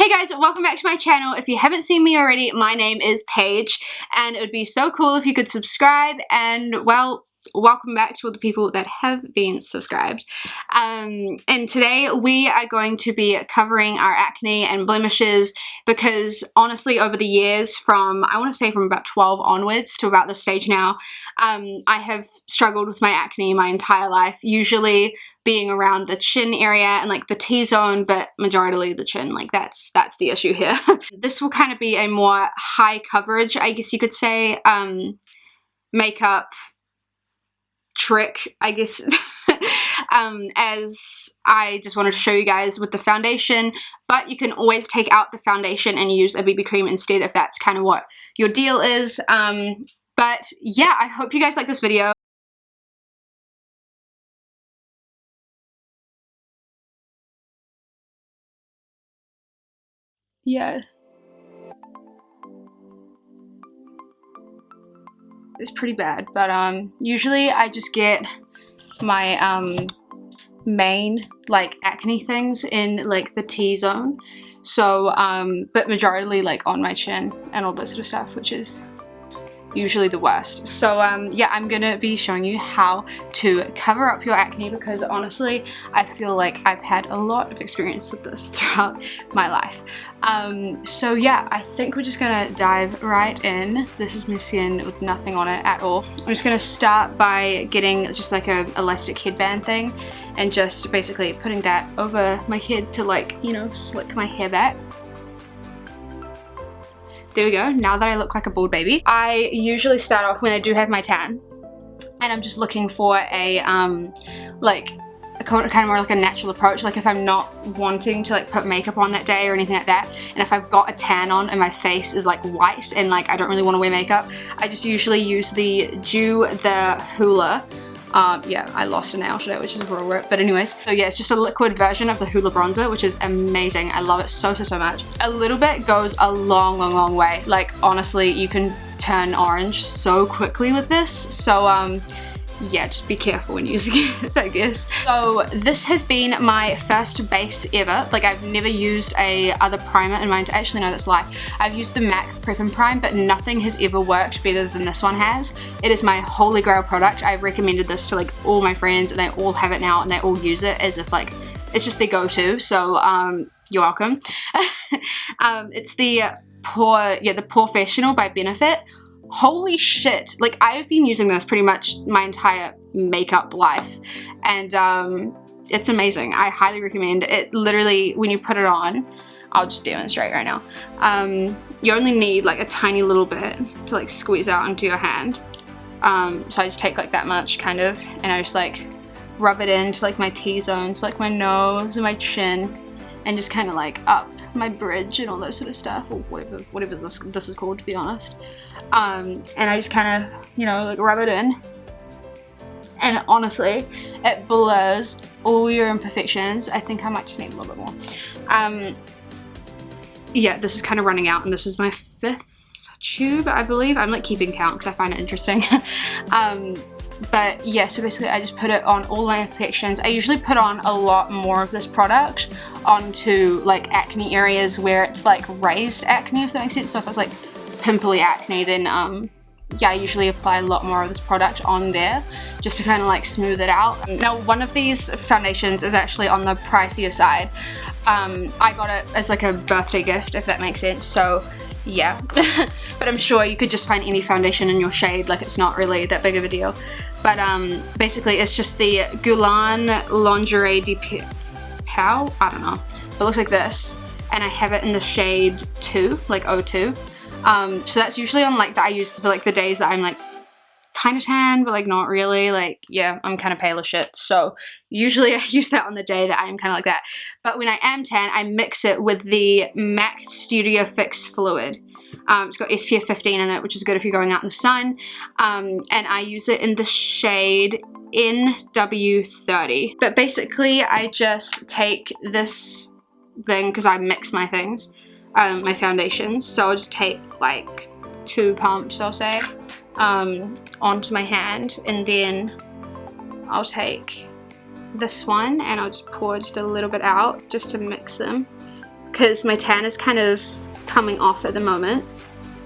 Hey guys, welcome back to my channel. If you haven't seen me already, my name is Paige, and it would be so cool if you could subscribe, and well, welcome back to all the people that have been subscribed. And today we are going to be covering our acne and blemishes, because honestly over the years from, I want to say from about 12 onwards to about this stage now, I have struggled with my acne my entire life, usually being around the chin area and like the T-zone, but majority the chin. Like that's the issue here. This will kind of be a more high coverage, I guess you could say, makeup trick, I guess. As I just wanted to show you guys with the foundation, but you can always take out the foundation and use a BB cream instead if that's kind of what your deal is. But yeah, I hope you guys like this video. Yeah, it's pretty bad, but usually I just get my main like acne things in like the T-zone, so but majority like on my chin and all that sort of stuff, which is usually the worst. So yeah, I'm gonna be showing you how to cover up your acne, because honestly I feel like I've had a lot of experience with this throughout my life. So yeah, I think we're just gonna dive right in. This is my skin with nothing on it at all. I'm just gonna start by getting just like a elastic headband thing and just basically putting that over my head to, like, you know, slick my hair back. There we go. Now that I look like a bald baby, I usually start off when I do have my tan, and I'm just looking for a like a kind of more like a natural approach. Like if I'm not wanting to like put makeup on that day or anything like that, and if I've got a tan on and my face is like white and like I don't really want to wear makeup, I just usually use the Hoola. Yeah, I lost a nail today, which is a real rip, but anyways. So yeah, it's just a liquid version of the Hoola bronzer, which is amazing. I love it so much. A little bit goes a long way. Like honestly, you can turn orange so quickly with this. So yeah, just be careful when using it, I guess. So this has been my first base ever. Like I've never used a other primer in my, actually no, that's a lie. I've used the MAC Prep and Prime, but nothing has ever worked better than this one has. It is my holy grail product. I've recommended this to like all my friends, and they all have it now, and they all use it as if like it's just their go-to. So you're welcome. It's the Porefessional by Benefit. Holy shit, like I've been using this pretty much my entire makeup life, and it's amazing. I highly recommend it. Literally, when you put it on, I'll just demonstrate right now. You only need like a tiny little bit to like squeeze out onto your hand. So I just take like that much kind of, and I just like rub it into like my T-zones, like my nose and my chin, and just kind of like up my bridge and all that sort of stuff, or whatever this is called, to be honest. And I just kind of, you know, like rub it in, and honestly it blurs all your imperfections. I think I might just need a little bit more. Yeah, this is kind of running out, and this is my 5th tube, I believe. I'm like keeping count because I find it interesting. But yeah, so basically I just put it on all my imperfections. I usually put on a lot more of this product onto like acne areas where it's like raised acne, if that makes sense. So if it's like pimply acne, then yeah, I usually apply a lot more of this product on there just to kind of like smooth it out. Now one of these foundations is actually on the pricier side. I got it as like a birthday gift, if that makes sense. So yeah, but I'm sure you could just find any foundation in your shade, like it's not really that big of a deal. But basically it's just the Gulan Lingerie de Pow, I don't know, it looks like this, and I have it in the shade 2, like 02. So that's usually on like that I use for like the days that I'm like kind of tan, but like not really, like yeah, I'm kind of pale as shit. So usually I use that on the day that I'm kind of like that. But when I am tan, I mix it with the MAC Studio Fix Fluid. It's got SPF 15 in it, which is good if you're going out in the sun. And I use it in the shade NW30. But basically I just take this thing, because I mix my things, my foundations, so I'll just take like 2 pumps, I'll say, onto my hand, and then I'll take this one and I'll just pour just a little bit out just to mix them. because my tan is kind of coming off at the moment,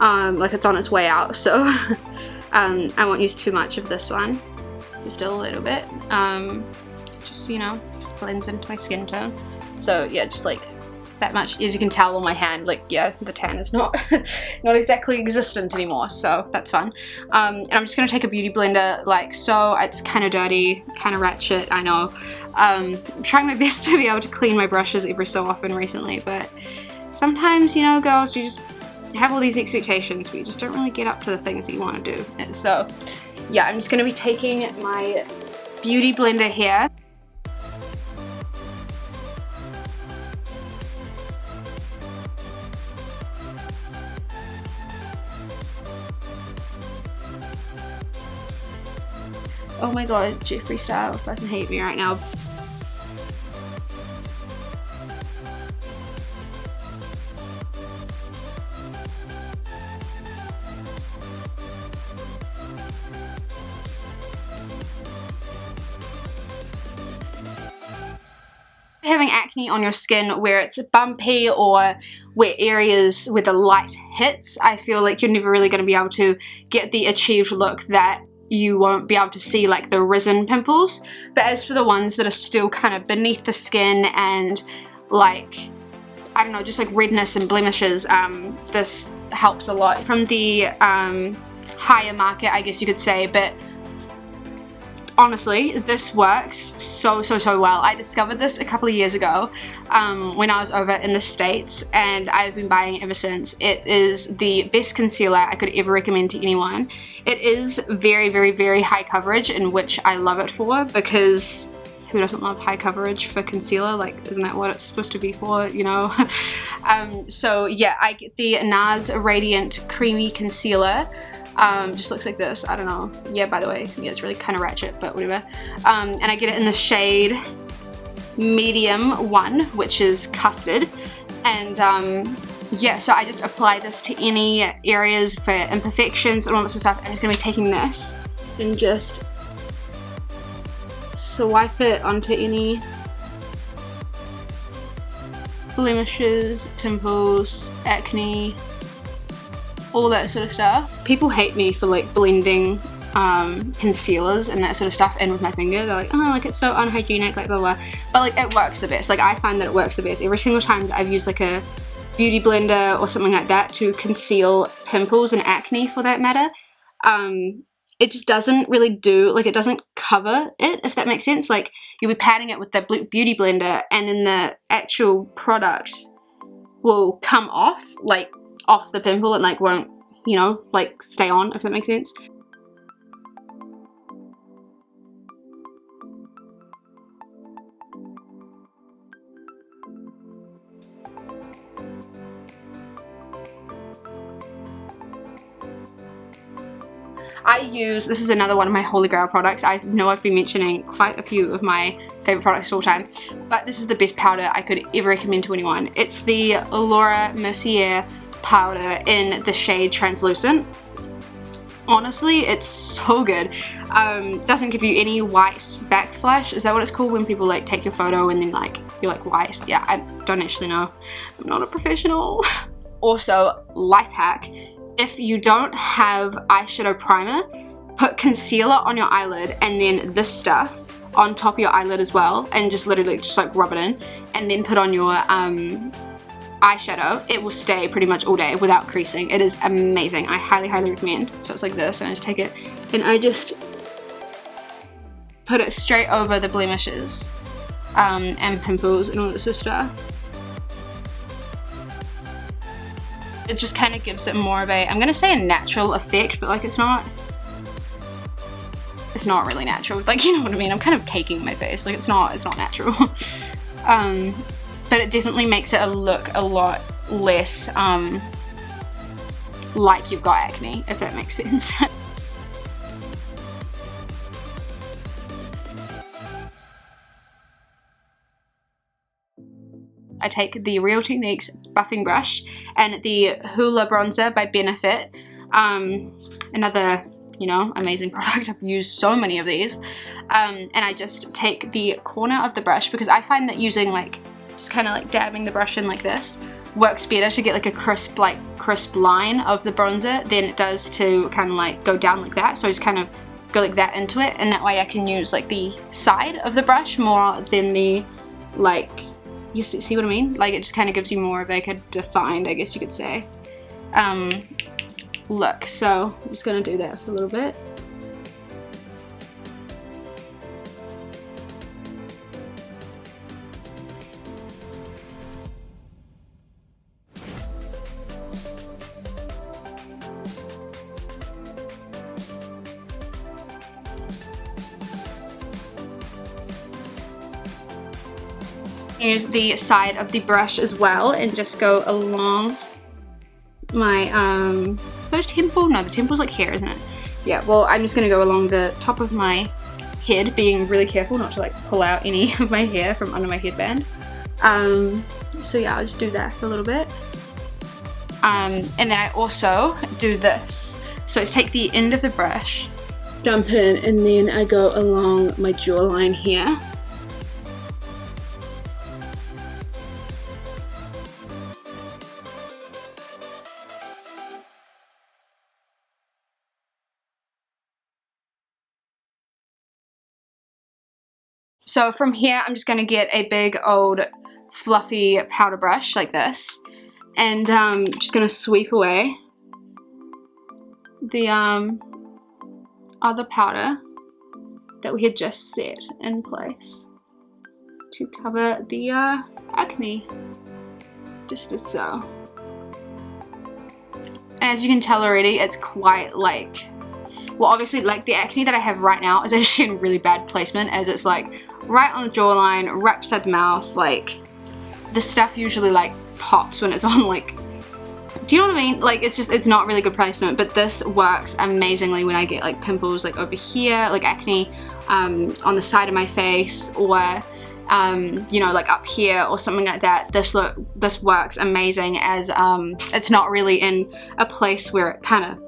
like it's on its way out, so I won't use too much of this one, just a little bit, just, you know, blends into my skin tone. So yeah, just like that much. As you can tell on my hand, like, yeah, the tan is not not exactly existent anymore, so that's fun. And I'm just gonna take a beauty blender like so. It's kind of dirty, kind of ratchet, I know. I'm trying my best to be able to clean my brushes every so often recently, but sometimes, you know, girls, you just have all these expectations, but you just don't really get up to the things that you want to do. And so yeah, I'm just gonna be taking my beauty blender here. Oh my god, Jeffree Star will fucking hate me right now. Having acne on your skin where it's bumpy or where areas where the light hits, I feel like you're never really going to be able to get the achieved look that you won't be able to see, like the risen pimples. But as for the ones that are still kind of beneath the skin and like, I don't know, just like redness and blemishes, this helps a lot. From the higher market, I guess you could say, but honestly, this works so well. I discovered this a couple of years ago when I was over in the States, and I've been buying it ever since. It is the best concealer I could ever recommend to anyone. It is very high coverage, in which I love it for, because who doesn't love high coverage for concealer? Like, isn't that what it's supposed to be for, you know? So yeah, I get the NARS Radiant Creamy Concealer. Just looks like this. I don't know. Yeah, by the way, yeah, it's really kind of ratchet, but whatever. And I get it in the shade medium 1, which is custard. And yeah, so I just apply this to any areas for imperfections and all this stuff. I'm just gonna be taking this and just swipe it onto any blemishes, pimples, acne, all that sort of stuff. People hate me for like blending concealers and that sort of stuff in with my finger. They're like, oh, like it's so unhygienic, like blah blah. But like it works the best. Like I find that it works the best. Every single time that I've used like a beauty blender or something like that to conceal pimples and acne for that matter, it just doesn't really do, like it doesn't cover it, if that makes sense. Like you'll be patting it with the beauty blender and then the actual product will come off, like off the pimple, and like won't, you know, like stay on, if that makes sense. I use, this is another one of my holy grail products. I know I've been mentioning quite a few of my favorite products all the time, but this is the best powder I could ever recommend to anyone. It's the Laura Mercier powder in the shade Translucent. Honestly, it's so good. Doesn't give you any white backflash. Is that what it's called when people like take your photo and then like you're like white? Yeah, I don't actually know. I'm not a professional. Also, life hack. If you don't have eyeshadow primer, put concealer on your eyelid and then this stuff on top of your eyelid as well, and just literally just like rub it in and then put on your eyeshadow. It will stay pretty much all day without creasing. It is amazing. I highly recommend. So it's like this, and I just take it and I just put it straight over the blemishes and pimples and all that sort of stuff. It just kind of gives it more of a, I'm gonna say a natural effect, but like it's not really natural. Like, you know what I mean? I'm kind of caking my face. Like it's not natural. But it definitely makes it look a lot less like you've got acne, if that makes sense. I take the Real Techniques buffing brush and the Hoola bronzer by Benefit. Another, you know, amazing product. I've used so many of these. And I just take the corner of the brush, because I find that using like just kind of like dabbing the brush in like this works better to get like a crisp line of the bronzer than it does to kind of like go down like that. So I just kind of go like that into it, and that way I can use like the side of the brush more than the like, you see what I mean? Like it just kind of gives you more of like a defined, I guess you could say, look. So I'm just gonna do that for a little bit. Use the side of the brush as well and just go along my so temple? No, the temple's like here, isn't it? Yeah, well, I'm just gonna go along the top of my head, being really careful not to like pull out any of my hair from under my headband. So yeah, I'll just do that for a little bit. And then I also do this. So I take the end of the brush, dump it in, and then I go along my jawline here. So from here, I'm just going to get a big old fluffy powder brush like this, and just going to sweep away the other powder that we had just set in place to cover the acne, just as so. As you can tell already, it's quite like, well, obviously like the acne that I have right now is actually in really bad placement, as it's like right on the jawline, right beside the mouth. Like this stuff usually like pops when it's on, like, do you know what I mean? Like it's just, it's not really good placement, but this works amazingly when I get like pimples like over here, like acne on the side of my face, or you know, like up here or something like that. This works amazing, as it's not really in a place where it kind of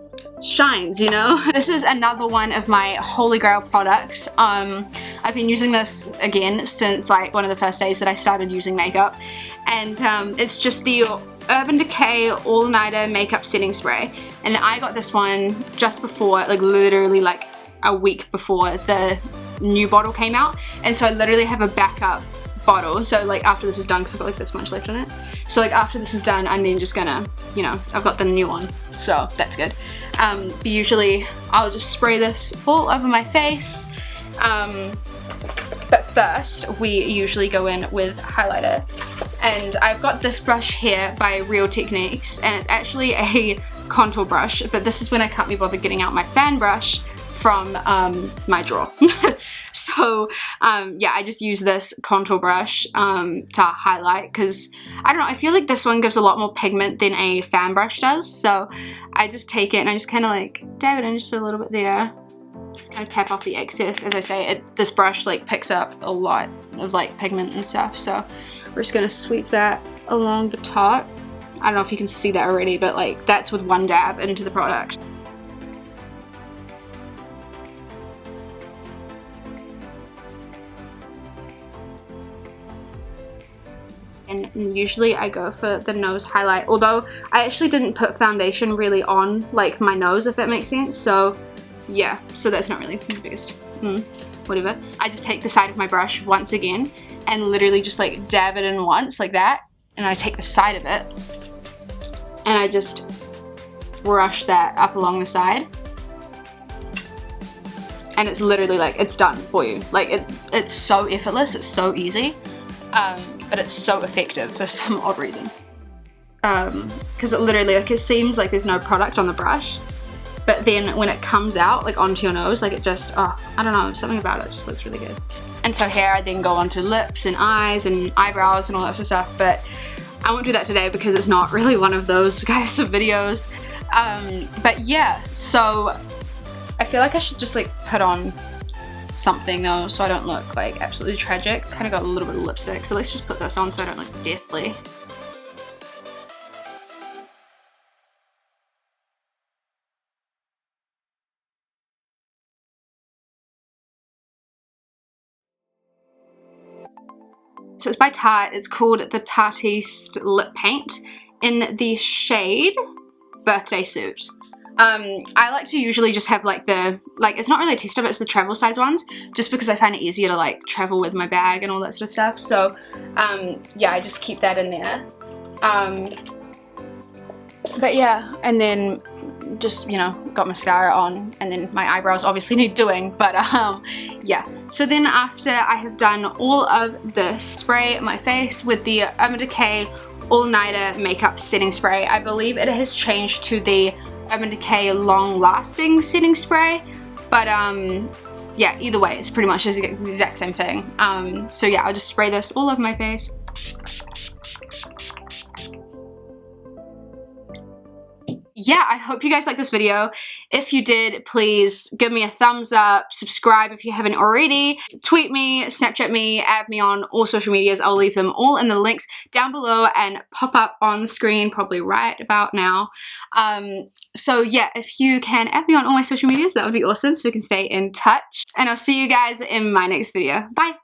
shines, you know. This is another one of my holy grail products. I've been using this again since like one of the first days that I started using makeup, and it's just the Urban Decay All Nighter Makeup Setting Spray, and I got this one just before, like literally like a week before the new bottle came out, and so I literally have a backup bottle. So like after this is done, because I've got like this much left in it, so like after this is done, I'm then just gonna, you know, I've got the new one, so that's good. But usually I'll just spray this all over my face, but first we usually go in with highlighter, and I've got this brush here by Real Techniques, and it's actually a contour brush, but this is when I can't be bothered getting out my fan brush from my drawer. So yeah, I just use this contour brush to highlight, because I don't know, I feel like this one gives a lot more pigment than a fan brush does. So I just take it and I just kind of like dab it in just a little bit there, just kind of tap off the excess. As I say, this brush like picks up a lot of like pigment and stuff, so we're just gonna sweep that along the top. I don't know if you can see that already, but like that's with one dab into the product. And usually I go for the nose highlight, although I actually didn't put foundation really on like my nose, if that makes sense. So yeah, so that's not really the biggest whatever. I just take the side of my brush once again and literally just like dab it in once like that, and I take the side of it and I just brush that up along the side, and it's literally like, it's done for you. Like it's so effortless, it's so easy, but it's so effective for some odd reason, because it literally, like, it seems like there's no product on the brush, but then when it comes out like onto your nose, like it just, oh, I don't know, something about it just looks really good. And so here I then go onto lips and eyes and eyebrows and all that sort of stuff, but I won't do that today because it's not really one of those kinds of videos. But yeah, so I feel like I should just like put on something though, so I don't look like absolutely tragic. Kind of got a little bit of lipstick, so let's just put this on so I don't look deathly. so it's by Tarte. It's called the Tartiste Lip Paint in the shade Birthday Suit. I like to usually just have like the, it's not really a tester, but it's the travel size ones, just because I find it easier to like travel with my bag and all that sort of stuff. So yeah, I just keep that in there. But yeah, and then just, you know, got mascara on, and then my eyebrows obviously need doing, but yeah. So then after I have done all of this, spray my face with the Urban Decay All Nighter Makeup Setting Spray. I believe it has changed to the Urban Decay Long Lasting Setting Spray, but yeah, either way it's pretty much the exact same thing. So yeah, I'll just spray this all over my face. Yeah, I hope you guys liked this video. If you did, please give me a thumbs up, subscribe if you haven't already, tweet me, Snapchat me, add me on all social medias. I'll leave them all in the links down below and pop up on the screen probably right about now. So yeah, if you can add me on all my social medias, that would be awesome so we can stay in touch. And I'll see you guys in my next video. Bye!